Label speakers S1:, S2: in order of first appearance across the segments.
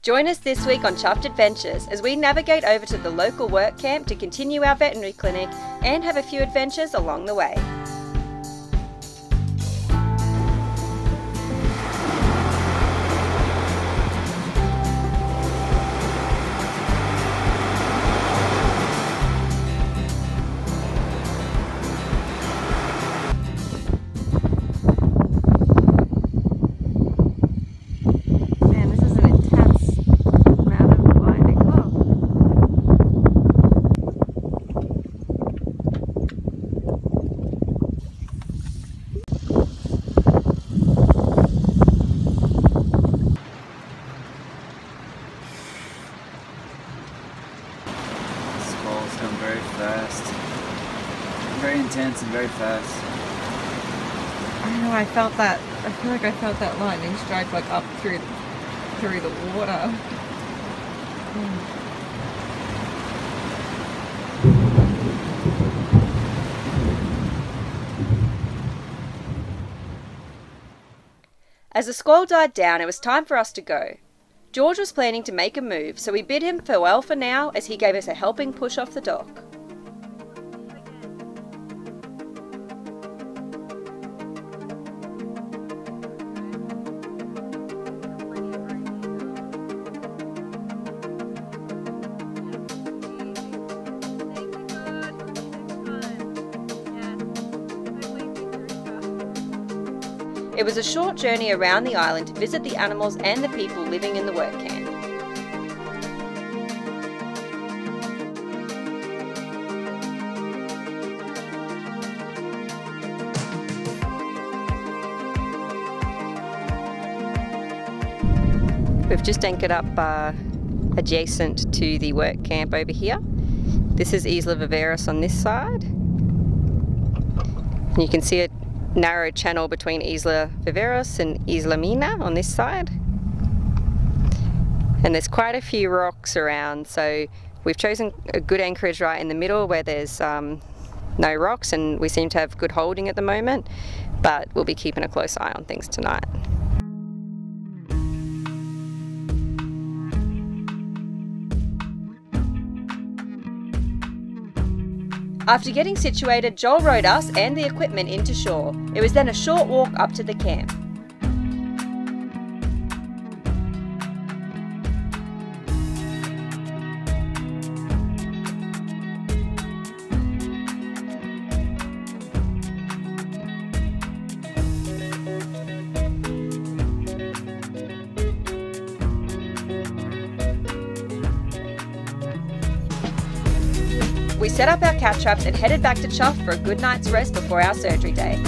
S1: Join us this week on Chuffed Adventures as we navigate over to the local work camp to continue our veterinary clinic and have a few adventures along the way.
S2: Very intense and very fast.
S3: I know, I feel like I felt that lightning strike like up through the water.
S1: As the squall died down, it was time for us to go. George was planning to make a move, so we bid him farewell for now as he gave us a helping push off the dock. It was a short journey around the island to visit the animals and the people living in the work camp. We've just anchored up adjacent to the work camp over here. This is Isla Viveros on this side. And you can see a narrow channel between Isla Viveros and Isla Mina on this side. And there's quite a few rocks around, so we've chosen a good anchorage right in the middle where there's no rocks, and we seem to have good holding at the moment, but we'll be keeping a close eye on things tonight. After getting situated, Joel rowed us and the equipment into shore. It was then a short walk up to the camp. We set up our cat traps and headed back to Chuffed for a good night's rest before our surgery day.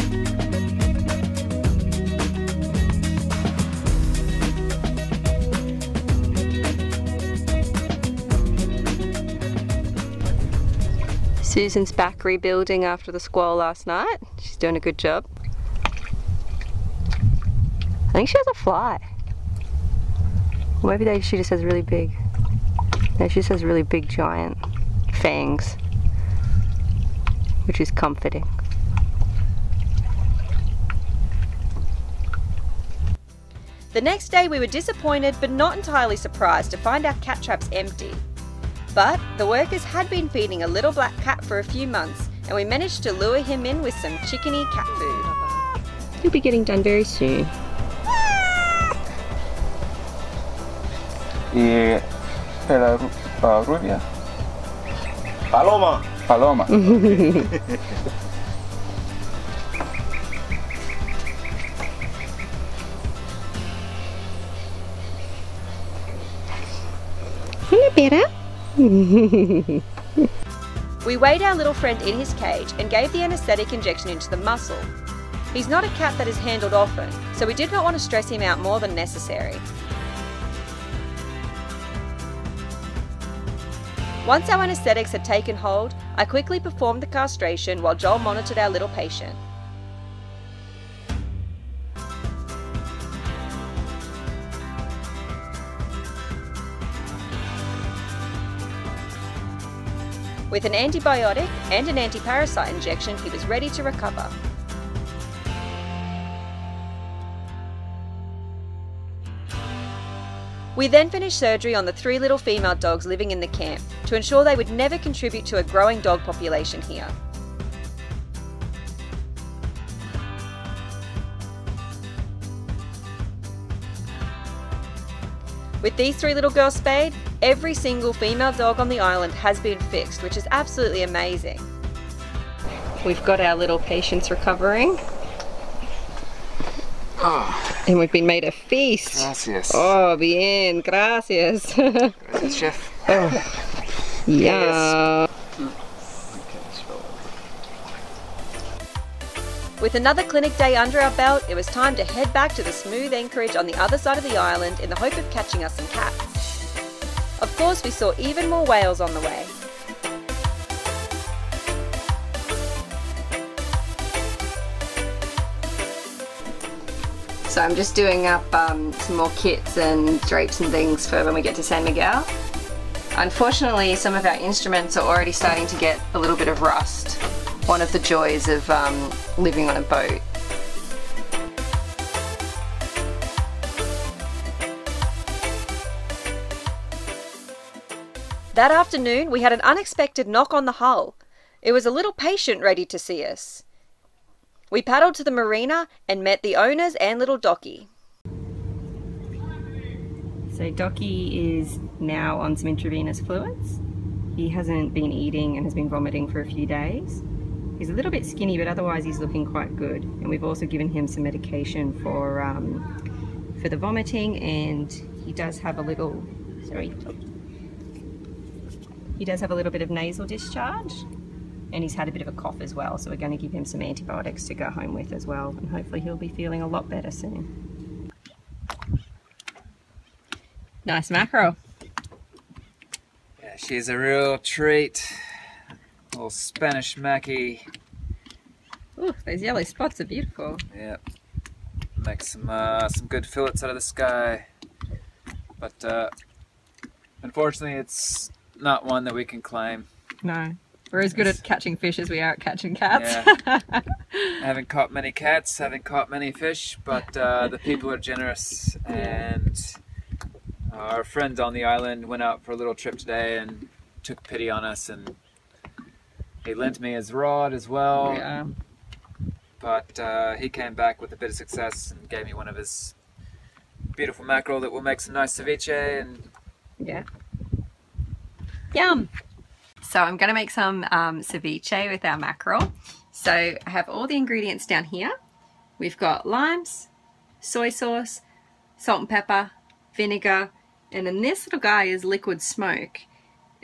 S1: Susan's back rebuilding after the squall last night. She's doing a good job. I think she has a fly. Or maybe she just has really big. No, she just has really big giant fangs, which is comforting. The next day we were disappointed but not entirely surprised to find our cat traps empty. But the workers had been feeding a little black cat for a few months, and we managed to lure him in with some chickeny cat food. He'll be getting done very soon.
S2: Y la rubia.
S4: Paloma.
S2: Paloma.
S1: Hello, Beta. We weighed our little friend in his cage and gave the anaesthetic injection into the muscle. He's not a cat that is handled often, so we did not want to stress him out more than necessary. Once our anaesthetics had taken hold, I quickly performed the castration while Joel monitored our little patient. With an antibiotic and an anti-parasite injection, he was ready to recover. We then finished surgery on the 3 little female dogs living in the camp to ensure they would never contribute to a growing dog population here. With these 3 little girls spayed, every single female dog on the island has been fixed, which is absolutely amazing. We've got our little patients recovering.
S2: Oh,
S1: And we've been made a feast.
S2: gracias.
S1: Oh, bien, gracias.
S2: Gracias, chef.
S1: Yeah. With another clinic day under our belt, it was time to head back to the smooth anchorage on the other side of the island in the hope of catching us some cats. Of course, we saw even more whales on the way. So I'm just doing up some more kits and drapes and things for when we get to San Miguel. Unfortunately, some of our instruments are already starting to get a little bit of rust. One of the joys of living on a boat. That afternoon, we had an unexpected knock on the hull. It was a little patient ready to see us. We paddled to the marina and met the owners and little Docky. So Docky is now on some intravenous fluids. He hasn't been eating and has been vomiting for a few days. He's a little bit skinny, but otherwise he's looking quite good. And we've also given him some medication for the vomiting, and he does have a little, he does have a little bit of nasal discharge, and he's had a bit of a cough as well. So we're going to give him some antibiotics to go home with as well, and hopefully he'll be feeling a lot better soon. Nice mackerel.
S2: Yeah, she's a real treat. Little Spanish Mackie.
S1: Ooh, those yellow spots are beautiful.
S2: Yep. Make some good fillets out of this guy. But unfortunately, it's not one that we can claim.
S3: No. We're as good at catching fish as we are at catching cats.
S2: Yeah. I haven't caught many cats, haven't caught many fish, but the people are generous, and our friend on the island went out for a little trip today and took pity on us, and he lent me his rod as well.
S3: Yeah.
S2: But he came back with a bit of success and gave me one of his beautiful mackerel that will make some nice ceviche. And
S1: yeah. Yum! So I'm going to make some ceviche with our mackerel. So I have all the ingredients down here. We've got limes, soy sauce, salt and pepper, vinegar, and then this little guy is liquid smoke.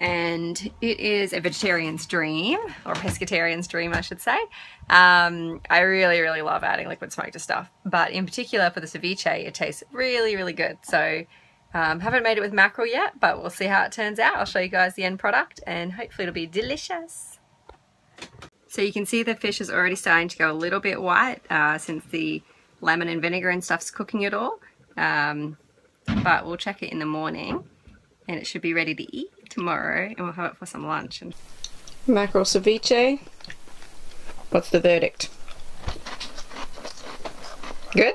S1: And it is a vegetarian's dream, or a pescatarian's dream I should say. I really love adding liquid smoke to stuff, but in particular for the ceviche it tastes really good. So haven't made it with mackerel yet, but we'll see how it turns out. I'll show you guys the end product and hopefully it'll be delicious. So you can see the fish is already starting to go a little bit white since the lemon and vinegar and stuff's cooking it all. But we'll check it in the morning and it should be ready to eat tomorrow, and we'll have it for some lunch. Mackerel ceviche. What's the verdict? Good?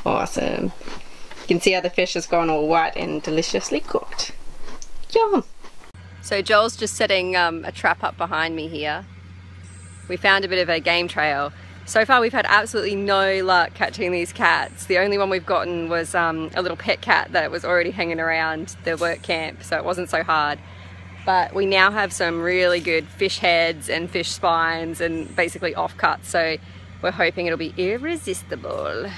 S1: Awesome. You can see how the fish has gone all white and deliciously cooked. Yum! So Joel's just setting a trap up behind me here. We found a bit of a game trail. So far we've had absolutely no luck catching these cats. The only one we've gotten was a little pet cat that was already hanging around the work camp, so it wasn't so hard. But we now have some really good fish heads and fish spines and basically offcuts, so we're hoping it'll be irresistible.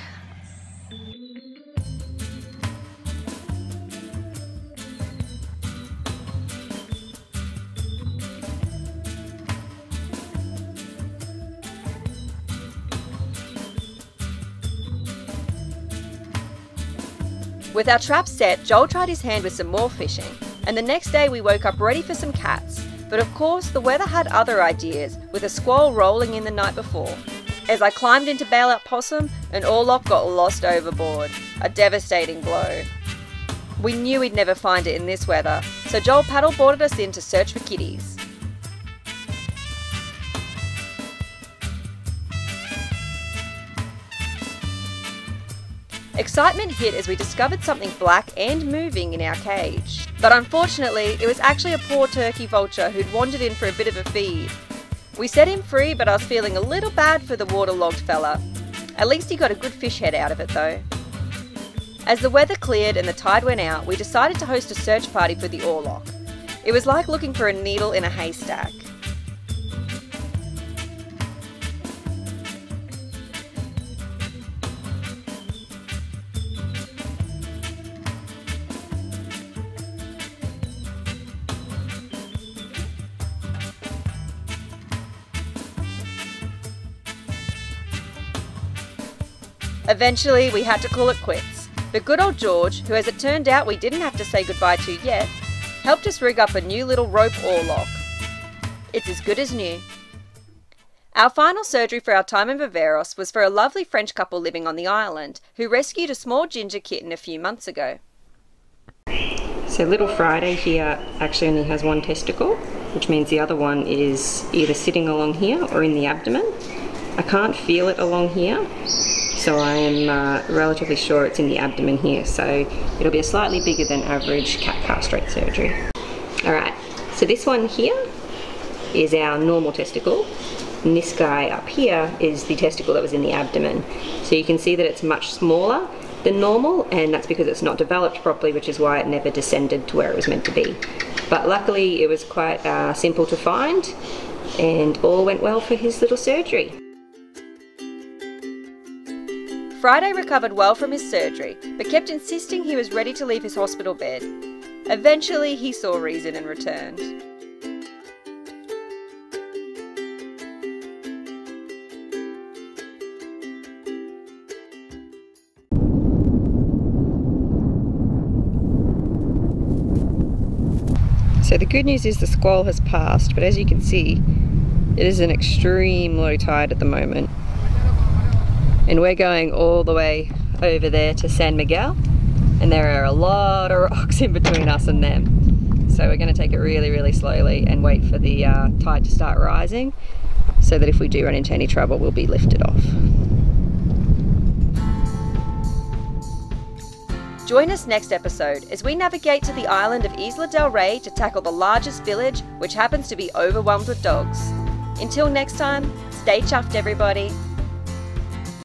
S1: With our trap set, Joel tried his hand with some more fishing, and the next day we woke up ready for some cats. But of course, the weather had other ideas, with a squall rolling in the night before. As I climbed in to bail out possum, an oarlock got lost overboard. A devastating blow. We knew we'd never find it in this weather, so Joel paddle-boarded us in to search for kitties. excitement hit as we discovered something black and moving in our cage. But unfortunately, it was actually a poor turkey vulture who'd wandered in for a bit of a feed. We set him free, but I was feeling a little bad for the waterlogged fella. At least he got a good fish head out of it though. As the weather cleared and the tide went out, we decided to host a search party for the oarlock. It was like looking for a needle in a haystack. Eventually, we had to call it quits, but good old George, who as it turned out we didn't have to say goodbye to yet, helped us rig up a new little rope oarlock. It's as good as new. Our final surgery for our time in Viveros was for a lovely French couple living on the island, who rescued a small ginger kitten a few months ago.
S4: So little Friday here actually only has one testicle, which means the other one is either sitting along here or in the abdomen. I can't feel it along here, so I am relatively sure it's in the abdomen here, so it'll be a slightly bigger than average cat castrate surgery. Alright, so this one here is our normal testicle, and this guy up here is the testicle that was in the abdomen. So you can see that it's much smaller than normal, and that's because it's not developed properly, which is why it never descended to where it was meant to be. But luckily it was quite simple to find, and all went well for his little surgery.
S1: Friday recovered well from his surgery, but kept insisting he was ready to leave his hospital bed. Eventually, he saw reason and returned.
S4: So the good news is the squall has passed, but as you can see, it is an extreme low tide at the moment. And we're going all the way over there to San Miguel, and there are a lot of rocks in between us and them. So we're going to take it really, really slowly and wait for the tide to start rising, so that if we do run into any trouble, we'll be lifted off.
S1: Join us next episode as we navigate to the island of Isla del Rey to tackle the largest village, which happens to be overwhelmed with dogs. Until next time, stay chuffed everybody.